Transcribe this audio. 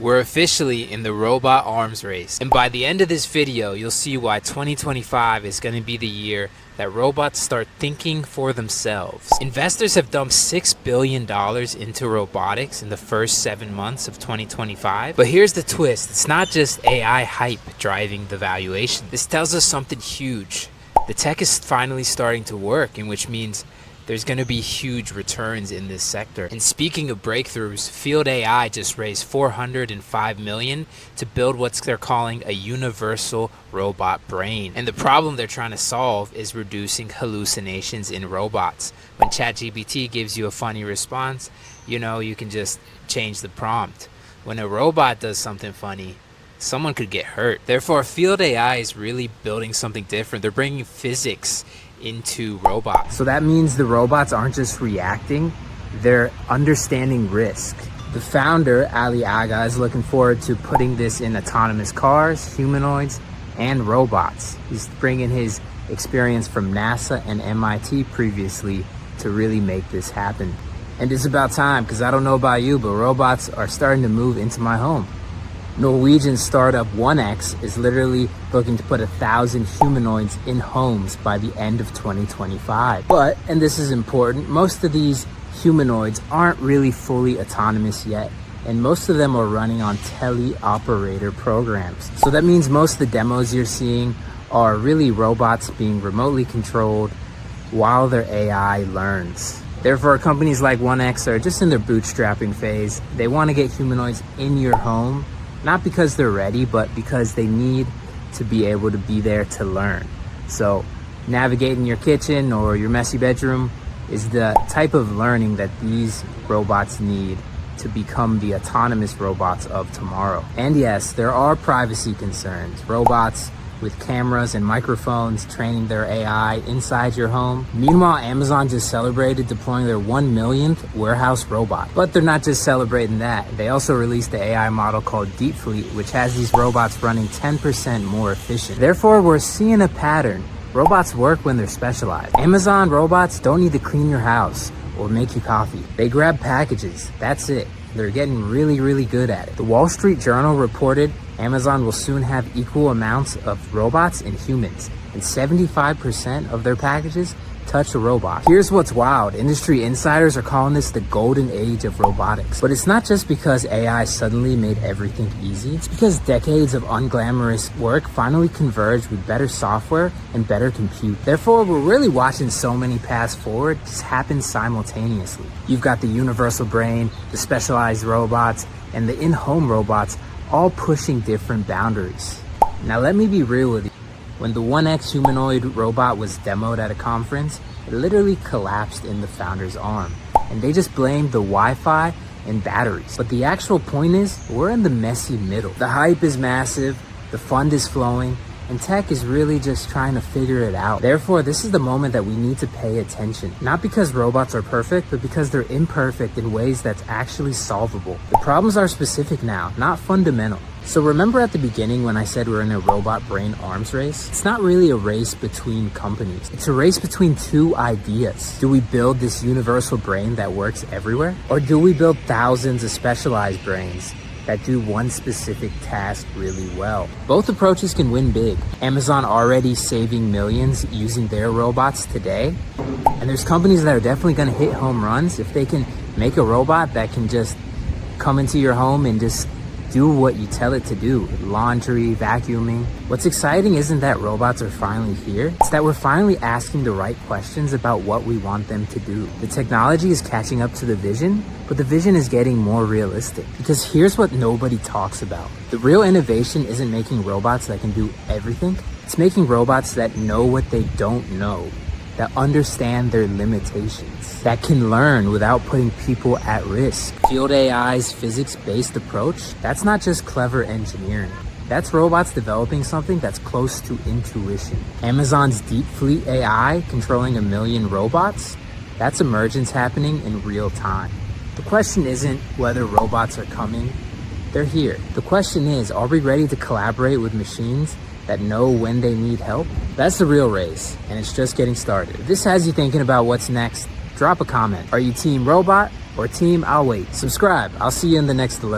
We're officially in the robot arms race, and by the end of this video, you'll see why 2025 is going to be the year that robots start thinking for themselves. Investors have dumped $6 billion into robotics in the first 7 months of 2025. But here's the twist. It's not just AI hype driving the valuation. This tells us something huge. The tech is finally starting to work, and which means there's going to be huge returns in this sector. And speaking of breakthroughs, Field AI just raised $405 million to build what they're calling a universal robot brain. And the problem they're trying to solve is reducing hallucinations in robots. When ChatGPT gives you a funny response, you can just change the prompt. When a robot does something funny, someone could get hurt. Therefore, Field AI is really building something different. They're bringing physics into robots. So that means the robots aren't just reacting, they're understanding risk. The founder, Ali Agha, is looking forward to putting this in autonomous cars, humanoids, and robots. He's bringing his experience from NASA and MIT previously to really make this happen. And it's about time, because I don't know about you, but robots are starting to move into my home. Norwegian startup 1X is literally looking to put 1,000 humanoids in homes by the end of 2025. But, and this is important, most of these humanoids aren't really fully autonomous yet, and most of them are running on teleoperator programs. So that means most of the demos you're seeing are really robots being remotely controlled while their AI learns. Therefore, companies like 1X are just in their bootstrapping phase. They want to get humanoids in your home, not because they're ready, but because they need to be able to be there to learn. So navigating your kitchen or your messy bedroom is the type of learning that these robots need to become the autonomous robots of tomorrow. And yes, there are privacy concerns. Robots with cameras and microphones training their AI inside your home. Meanwhile, Amazon just celebrated deploying their 1 millionth warehouse robot. But they're not just celebrating that. They also released the AI model called DeepFleet, which has these robots running 10% more efficient. Therefore, we're seeing a pattern. Robots work when they're specialized. Amazon robots don't need to clean your house or make you coffee. They grab packages, that's it. They're getting really, really good at it. The Wall Street Journal reported Amazon will soon have equal amounts of robots and humans, and 75% of their packages touch a robot. Here's what's wild. Industry insiders are calling this the golden age of robotics. But it's not just because AI suddenly made everything easy. It's because decades of unglamorous work finally converged with better software and better compute. Therefore, we're really watching so many paths forward just happen simultaneously. You've got the universal brain, the specialized robots, and the in-home robots all pushing different boundaries. Now let me be real with you. When the 1X humanoid robot was demoed at a conference, it literally collapsed in the founder's arm. And they just blamed the Wi-Fi and batteries. But the actual point is, we're in the messy middle. The hype is massive, the fund is flowing, and tech is really just trying to figure it out. Therefore, this is the moment that we need to pay attention. Not because robots are perfect, but because they're imperfect in ways that's actually solvable. The problems are specific now, not fundamental. So remember at the beginning when I said we're in a robot brain arms race? It's not really a race between companies. It's a race between two ideas. Do we build this universal brain that works everywhere? Or do we build thousands of specialized brains that do one specific task really well? Both approaches can win big. Amazon already saving millions using their robots today. And there's companies that are definitely gonna hit home runs if they can make a robot that can just come into your home and just do what you tell it to do. Laundry, vacuuming. What's exciting isn't that robots are finally here. It's that we're finally asking the right questions about what we want them to do. The technology is catching up to the vision, but the vision is getting more realistic. Because here's what nobody talks about. The real innovation isn't making robots that can do everything. It's making robots that know what they don't know, that understand their limitations, that can learn without putting people at risk. Field AI's physics-based approach, that's not just clever engineering. That's robots developing something that's close to intuition. Amazon's DeepFleet AI controlling 1 million robots, that's emergence happening in real time. The question isn't whether robots are coming, they're here. The question is, are we ready to collaborate with machines that know when they need help? That's the real race, and it's just getting started. If this has you thinking about what's next, drop a comment. Are you team robot or team I'll wait? Subscribe. I'll see you in the next alert.